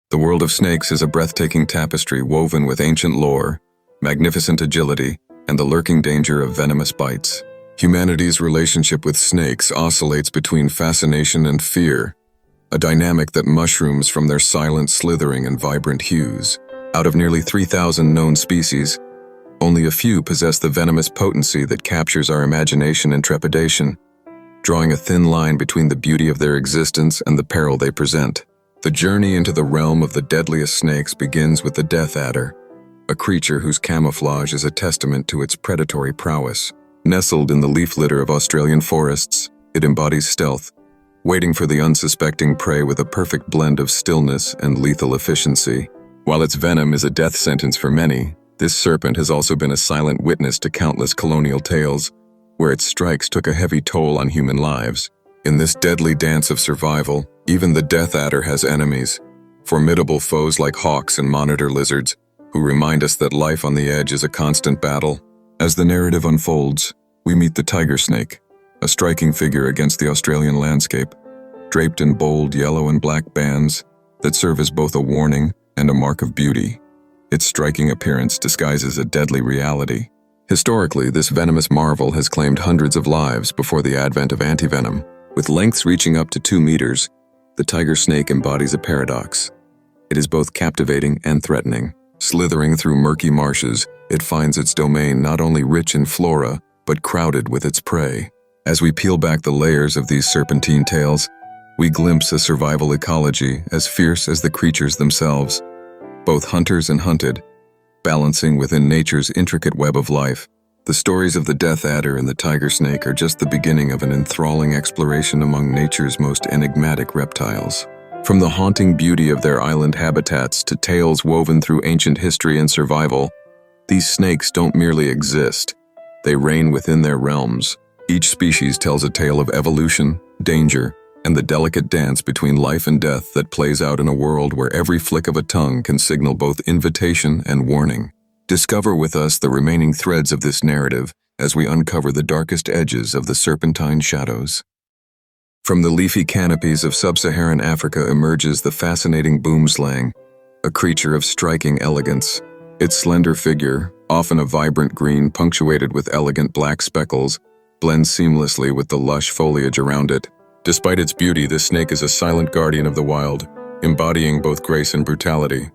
The world of snakes is a breathtaking tapestry woven with ancient lore, magnificent agility, and the lurking danger of venomous bites. Humanity's relationship with snakes oscillates between fascination and fear, a dynamic that mushrooms from their silent slithering and vibrant hues. Out of nearly 3,000 known species, only a few possess the venomous potency that captures our imagination and trepidation, drawing a thin line between the beauty of their existence and the peril they present. The journey into the realm of the deadliest snakes begins with the death adder, a creature whose camouflage is a testament to its predatory prowess. Nestled in the leaf litter of Australian forests, it embodies stealth, waiting for the unsuspecting prey with a perfect blend of stillness and lethal efficiency. While its venom is a death sentence for many, this serpent has also been a silent witness to countless colonial tales, where its strikes took a heavy toll on human lives. In this deadly dance of survival, even the death adder has enemies, formidable foes like hawks and monitor lizards, who remind us that life on the edge is a constant battle. As the narrative unfolds, we meet the tiger snake, a striking figure against the Australian landscape, draped in bold yellow and black bands that serve as both a warning and a mark of beauty. Its striking appearance disguises a deadly reality. Historically, this venomous marvel has claimed hundreds of lives before the advent of antivenom. With lengths reaching up to 2 meters, the tiger snake embodies a paradox. It is both captivating and threatening. Slithering through murky marshes, it finds its domain not only rich in flora, but crowded with its prey. As we peel back the layers of these serpentine tales, we glimpse a survival ecology as fierce as the creatures themselves. Both hunters and hunted, balancing within nature's intricate web of life. The stories of the death adder and the tiger snake are just the beginning of an enthralling exploration among nature's most enigmatic reptiles. From the haunting beauty of their island habitats to tales woven through ancient history and survival, these snakes don't merely exist. They reign within their realms. Each species tells a tale of evolution, danger, and the delicate dance between life and death that plays out in a world where every flick of a tongue can signal both invitation and warning. Discover with us the remaining threads of this narrative as we uncover the darkest edges of the serpentine shadows. From the leafy canopies of sub-Saharan Africa emerges the fascinating boomslang, a creature of striking elegance. Its slender figure, often a vibrant green punctuated with elegant black speckles, blends seamlessly with the lush foliage around it. Despite its beauty, this snake is a silent guardian of the wild, embodying both grace and brutality.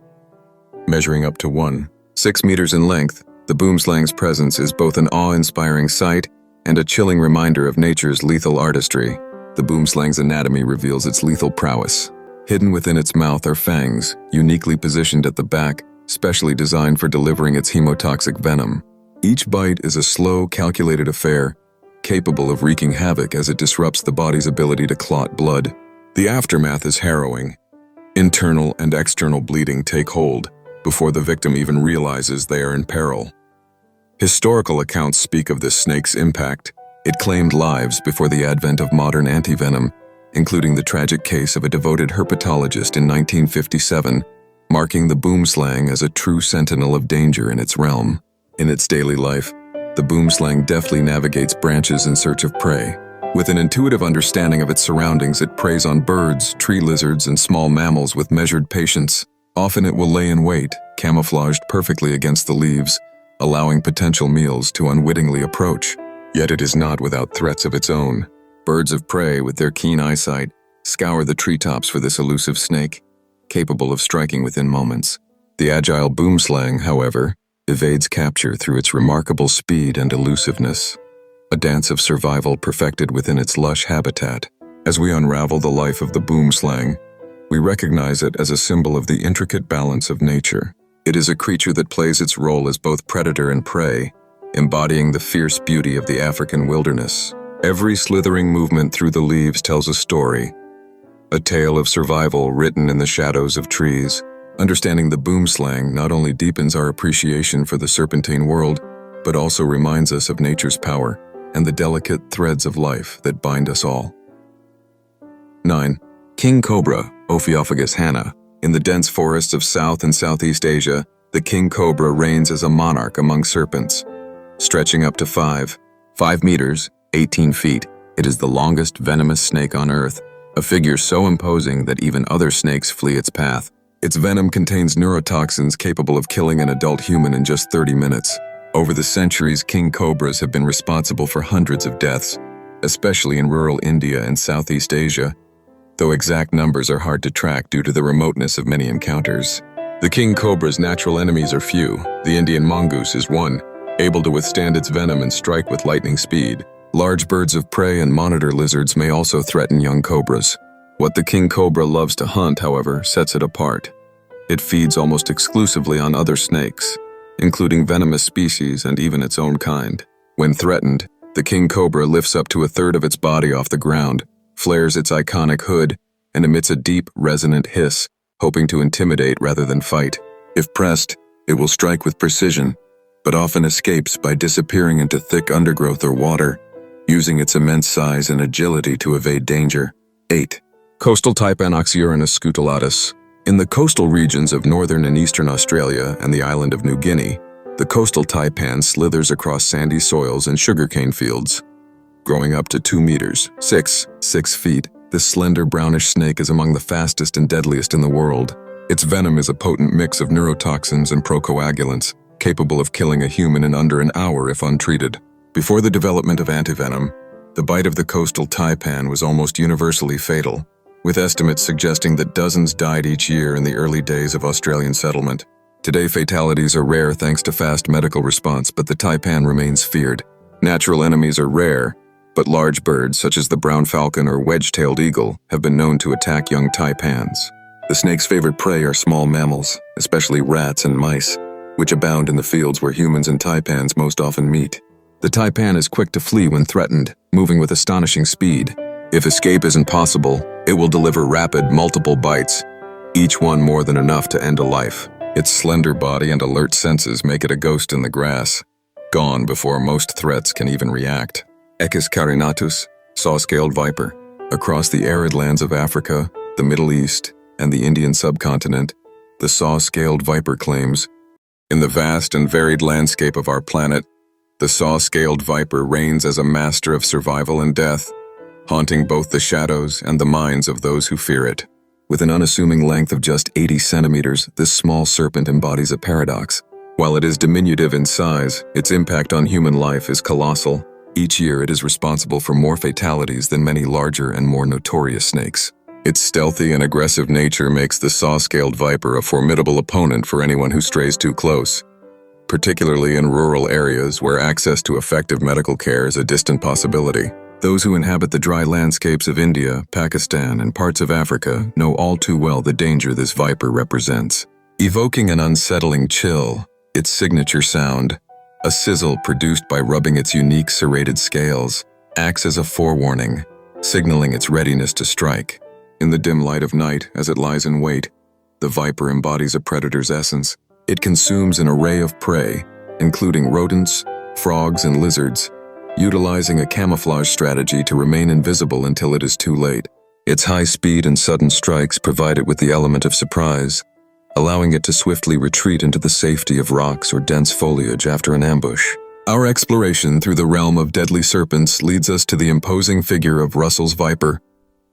Measuring up to 1.6 meters in length, the boomslang's presence is both an awe-inspiring sight and a chilling reminder of nature's lethal artistry. The boomslang's anatomy reveals its lethal prowess. Hidden within its mouth are fangs, uniquely positioned at the back, specially designed for delivering its hemotoxic venom. Each bite is a slow, calculated affair, capable of wreaking havoc as it disrupts the body's ability to clot blood. The aftermath is harrowing. Internal and external bleeding take hold before the victim even realizes they are in peril. Historical accounts speak of this snake's impact. It claimed lives before the advent of modern antivenom, including the tragic case of a devoted herpetologist in 1957, marking the boomslang as a true sentinel of danger in its realm. In its daily life, the boomslang deftly navigates branches in search of prey. With an intuitive understanding of its surroundings, it preys on birds, tree lizards, and small mammals with measured patience. Often it will lay in wait, camouflaged perfectly against the leaves, allowing potential meals to unwittingly approach. Yet it is not without threats of its own. Birds of prey, with their keen eyesight, scour the treetops for this elusive snake, capable of striking within moments. The agile boomslang, however, evades capture through its remarkable speed and elusiveness, a dance of survival perfected within its lush habitat. As we unravel the life of the boomslang, we recognize it as a symbol of the intricate balance of nature. It is a creature that plays its role as both predator and prey, embodying the fierce beauty of the African wilderness. Every slithering movement through the leaves tells a story, a tale of survival written in the shadows of trees. Understanding the boomslang not only deepens our appreciation for the serpentine world, but also reminds us of nature's power and the delicate threads of life that bind us all. 9. King Cobra, Ophiophagus hanna. In the dense forests of South and Southeast Asia, the king cobra reigns as a monarch among serpents. Stretching up to 5 meters, 18 feet, it is the longest venomous snake on Earth, a figure so imposing that even other snakes flee its path. Its venom contains neurotoxins capable of killing an adult human in just 30 minutes. Over the centuries, king cobras have been responsible for hundreds of deaths, especially in rural India and Southeast Asia, though exact numbers are hard to track due to the remoteness of many encounters. The king cobra's natural enemies are few. The Indian mongoose is one, able to withstand its venom and strike with lightning speed. Large birds of prey and monitor lizards may also threaten young cobras. What the king cobra loves to hunt, however, sets it apart. It feeds almost exclusively on other snakes, including venomous species and even its own kind. When threatened, the king cobra lifts up to a third of its body off the ground, flares its iconic hood, and emits a deep, resonant hiss, hoping to intimidate rather than fight. If pressed, it will strike with precision, but often escapes by disappearing into thick undergrowth or water, using its immense size and agility to evade danger. 8. Coastal taipan Oxyurinus scutulatus. In the coastal regions of northern and eastern Australia and the island of New Guinea, the coastal taipan slithers across sandy soils and sugarcane fields. Growing up to 2 meters, 6 feet, this slender brownish snake is among the fastest and deadliest in the world. Its venom is a potent mix of neurotoxins and procoagulants, capable of killing a human in under an hour if untreated. Before the development of antivenom, the bite of the coastal taipan was almost universally fatal, with estimates suggesting that dozens died each year in the early days of Australian settlement. Today, fatalities are rare thanks to fast medical response, but the taipan remains feared. Natural enemies are rare, but large birds such as the brown falcon or wedge-tailed eagle have been known to attack young taipans. The snake's favorite prey are small mammals, especially rats and mice, which abound in the fields where humans and taipans most often meet. The taipan is quick to flee when threatened, moving with astonishing speed. If escape isn't possible, it will deliver rapid, multiple bites, each one more than enough to end a life. Its slender body and alert senses make it a ghost in the grass, gone before most threats can even react. Echis carinatus, saw-scaled viper. Across the arid lands of Africa, the Middle East, and the Indian subcontinent, the saw-scaled viper claims. In the vast and varied landscape of our planet, the saw-scaled viper reigns as a master of survival and death, haunting both the shadows and the minds of those who fear it. With an unassuming length of just 80 centimeters, this small serpent embodies a paradox. While it is diminutive in size, its impact on human life is colossal. Each year, it is responsible for more fatalities than many larger and more notorious snakes. Its stealthy and aggressive nature makes the saw-scaled viper a formidable opponent for anyone who strays too close, particularly in rural areas where access to effective medical care is a distant possibility. Those who inhabit the dry landscapes of India, Pakistan, and parts of Africa know all too well the danger this viper represents. Evoking an unsettling chill, its signature sound, a sizzle produced by rubbing its unique serrated scales, acts as a forewarning, signaling its readiness to strike. In the dim light of night, as it lies in wait, the viper embodies a predator's essence. It consumes an array of prey, including rodents, frogs, and lizards, utilizing a camouflage strategy to remain invisible until it is too late. Its high speed and sudden strikes provide it with the element of surprise, allowing it to swiftly retreat into the safety of rocks or dense foliage after an ambush. Our exploration through the realm of deadly serpents leads us to the imposing figure of Russell's viper.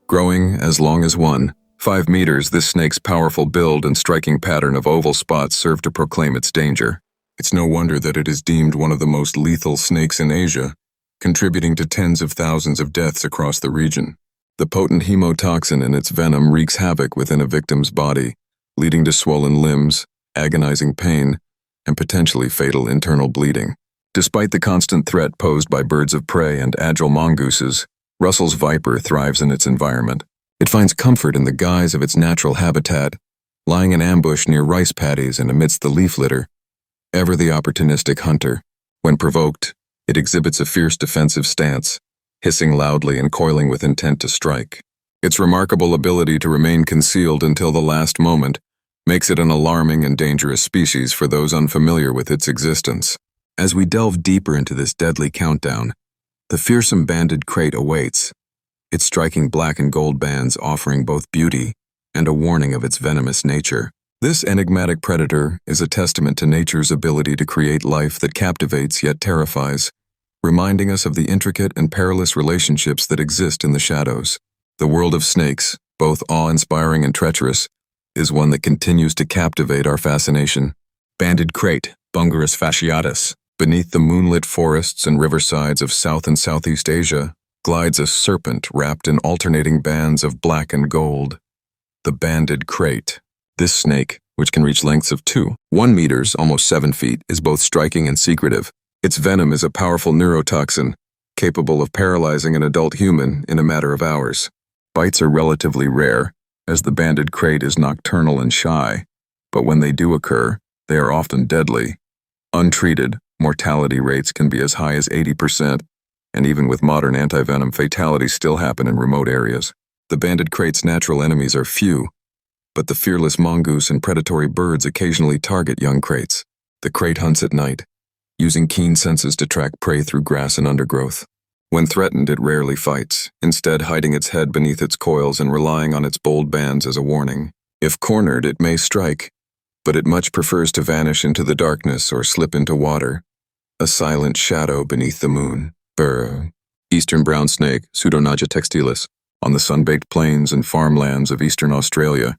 Growing as long as 5 meters, this snake's powerful build and striking pattern of oval spots serve to proclaim its danger. It's no wonder that it is deemed one of the most lethal snakes in Asia, contributing to tens of thousands of deaths across the region. The potent hemotoxin in its venom wreaks havoc within a victim's body, leading to swollen limbs, agonizing pain, and potentially fatal internal bleeding. Despite the constant threat posed by birds of prey and agile mongooses, Russell's viper thrives in its environment. It finds comfort in the guise of its natural habitat, lying in ambush near rice paddies and amidst the leaf litter. Ever the opportunistic hunter, when provoked, it exhibits a fierce defensive stance, hissing loudly and coiling with intent to strike. Its remarkable ability to remain concealed until the last moment makes it an alarming and dangerous species for those unfamiliar with its existence. As we delve deeper into this deadly countdown, the fearsome banded crate awaits, its striking black and gold bands offering both beauty and a warning of its venomous nature. This enigmatic predator is a testament to nature's ability to create life that captivates yet terrifies, reminding us of the intricate and perilous relationships that exist in the shadows. The world of snakes, both awe-inspiring and treacherous, is one that continues to captivate our fascination. Banded krait, Bungarus fasciatus. Beneath the moonlit forests and riversides of South and Southeast Asia glides a serpent wrapped in alternating bands of black and gold. The banded krait. This snake, which can reach lengths of 1 meters, almost 7 feet, is both striking and secretive. Its venom is a powerful neurotoxin, capable of paralyzing an adult human in a matter of hours. Bites are relatively rare, as the banded krait is nocturnal and shy, but when they do occur, they are often deadly. Untreated, mortality rates can be as high as 80%, and even with modern antivenom, fatalities still happen in remote areas. The banded krait's natural enemies are few, but the fearless mongoose and predatory birds occasionally target young kraits. The krait hunts at night, using keen senses to track prey through grass and undergrowth. When threatened, it rarely fights, instead hiding its head beneath its coils and relying on its bold bands as a warning. If cornered, it may strike, but it much prefers to vanish into the darkness or slip into water, a silent shadow beneath the moon. Eastern brown snake, Pseudonaga textilis. On the sun-baked plains and farmlands of eastern Australia,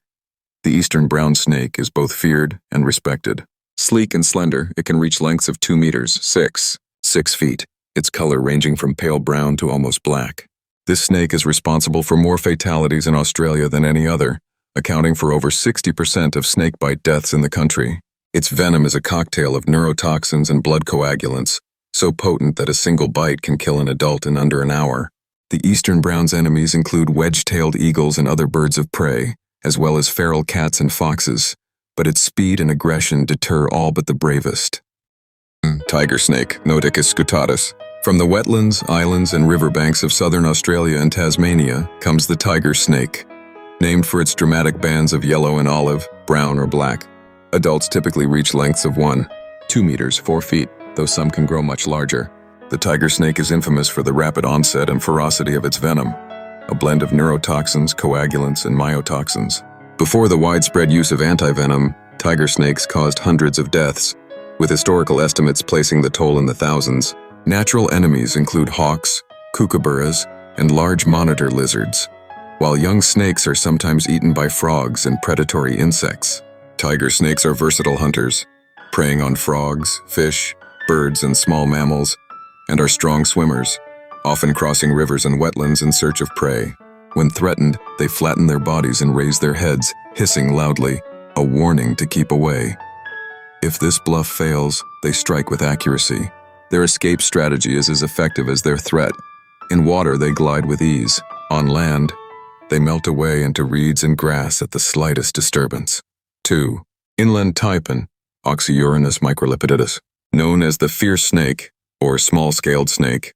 the eastern brown snake is both feared and respected. Sleek and slender, it can reach lengths of 2 meters, 6 feet, its color ranging from pale brown to almost black. This snake is responsible for more fatalities in Australia than any other, accounting for over 60% of snakebite deaths in the country. Its venom is a cocktail of neurotoxins and blood coagulants, so potent that a single bite can kill an adult in under an hour. The eastern brown's enemies include wedge-tailed eagles and other birds of prey, as well as feral cats and foxes, but its speed and aggression deter all but the bravest. Tiger snake, Nodicus scutatus. From the wetlands, islands, and riverbanks of southern Australia and Tasmania comes the tiger snake, named for its dramatic bands of yellow and olive, brown or black. Adults typically reach lengths of 2 meters, 4 feet, though some can grow much larger. The tiger snake is infamous for the rapid onset and ferocity of its venom, a blend of neurotoxins, coagulants, and myotoxins. Before the widespread use of antivenom, tiger snakes caused hundreds of deaths, with historical estimates placing the toll in the thousands. Natural enemies include hawks, kookaburras, and large monitor lizards, while young snakes are sometimes eaten by frogs and predatory insects. Tiger snakes are versatile hunters, preying on frogs, fish, birds, and small mammals, and are strong swimmers, often crossing rivers and wetlands in search of prey. When threatened, they flatten their bodies and raise their heads, hissing loudly, a warning to keep away. If this bluff fails, they strike with accuracy. Their escape strategy is as effective as their threat. In water, they glide with ease. On land, they melt away into reeds and grass at the slightest disturbance. 2. Inland taipan, Oxyurinus microlipidus. Known as the fierce snake, or small-scaled snake,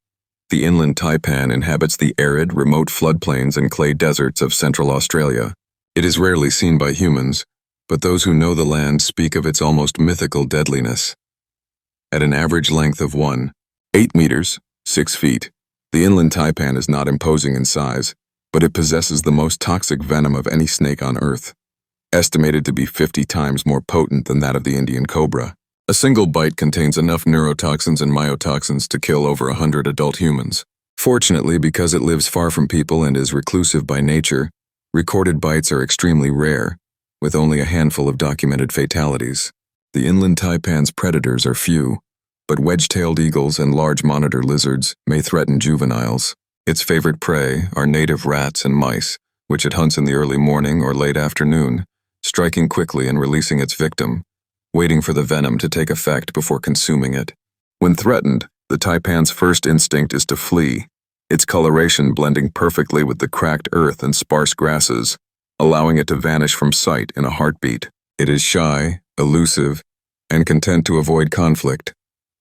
the inland taipan inhabits the arid, remote floodplains and clay deserts of central Australia. It is rarely seen by humans, but those who know the land speak of its almost mythical deadliness. At an average length of 8 meters, 6 feet, the inland taipan is not imposing in size, but it possesses the most toxic venom of any snake on Earth, estimated to be 50 times more potent than that of the Indian cobra. A single bite contains enough neurotoxins and myotoxins to kill over 100 adult humans. Fortunately, because it lives far from people and is reclusive by nature, recorded bites are extremely rare, with only a handful of documented fatalities. The inland taipan's predators are few, but wedge-tailed eagles and large monitor lizards may threaten juveniles. Its favorite prey are native rats and mice, which it hunts in the early morning or late afternoon, striking quickly and releasing its victim, waiting for the venom to take effect before consuming it. When threatened, the taipan's first instinct is to flee, its coloration blending perfectly with the cracked earth and sparse grasses, allowing it to vanish from sight in a heartbeat. It is shy, elusive, and content to avoid conflict,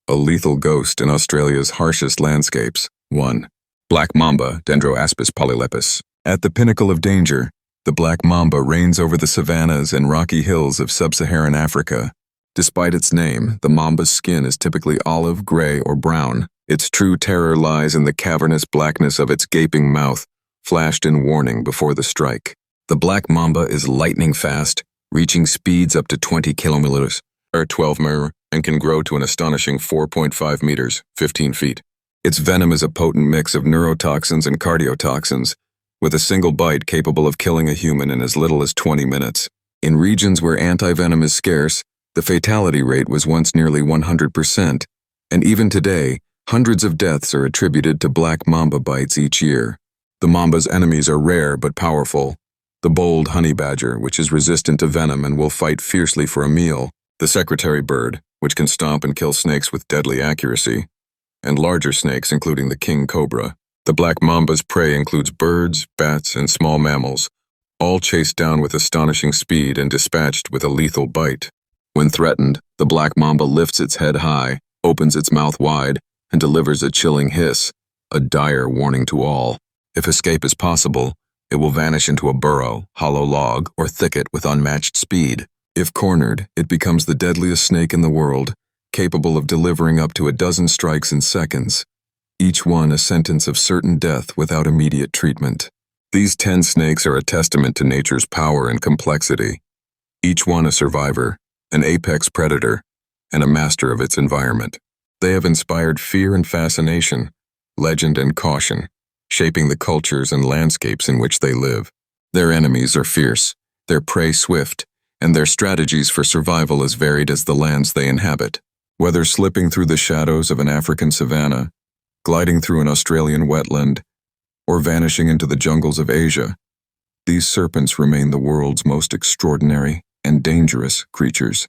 a lethal ghost in Australia's harshest landscapes. 1. Black mamba, Dendroaspis polylepis. At the pinnacle of danger, the black mamba reigns over the savannas and rocky hills of sub-Saharan Africa. Despite its name, the mamba's skin is typically olive, gray, or brown. Its true terror lies in the cavernous blackness of its gaping mouth, flashed in warning before the strike. The black mamba is lightning fast, reaching speeds up to 20 kilometers, or 12 mph, and can grow to an astonishing 4.5 meters, 15 feet. Its venom is a potent mix of neurotoxins and cardiotoxins, with a single bite capable of killing a human in as little as 20 minutes. In regions where antivenom is scarce, the fatality rate was once nearly 100%, and even today, hundreds of deaths are attributed to black mamba bites each year. The mamba's enemies are rare but powerful. The bold honey badger, which is resistant to venom and will fight fiercely for a meal, the secretary bird, which can stomp and kill snakes with deadly accuracy, and larger snakes including the king cobra. The black mamba's prey includes birds, bats, and small mammals, all chased down with astonishing speed and dispatched with a lethal bite. When threatened, the black mamba lifts its head high, opens its mouth wide, and delivers a chilling hiss, a dire warning to all. If escape is possible, it will vanish into a burrow, hollow log, or thicket with unmatched speed. If cornered, it becomes the deadliest snake in the world, capable of delivering up to a dozen strikes in seconds, each one a sentence of certain death without immediate treatment. These 10 snakes are a testament to nature's power and complexity, each one a survivor, an apex predator, and a master of its environment. They have inspired fear and fascination, legend and caution, shaping the cultures and landscapes in which they live. Their enemies are fierce, their prey swift, and their strategies for survival as varied as the lands they inhabit. Whether slipping through the shadows of an African savanna, gliding through an Australian wetland, or vanishing into the jungles of Asia, these serpents remain the world's most extraordinary and dangerous creatures.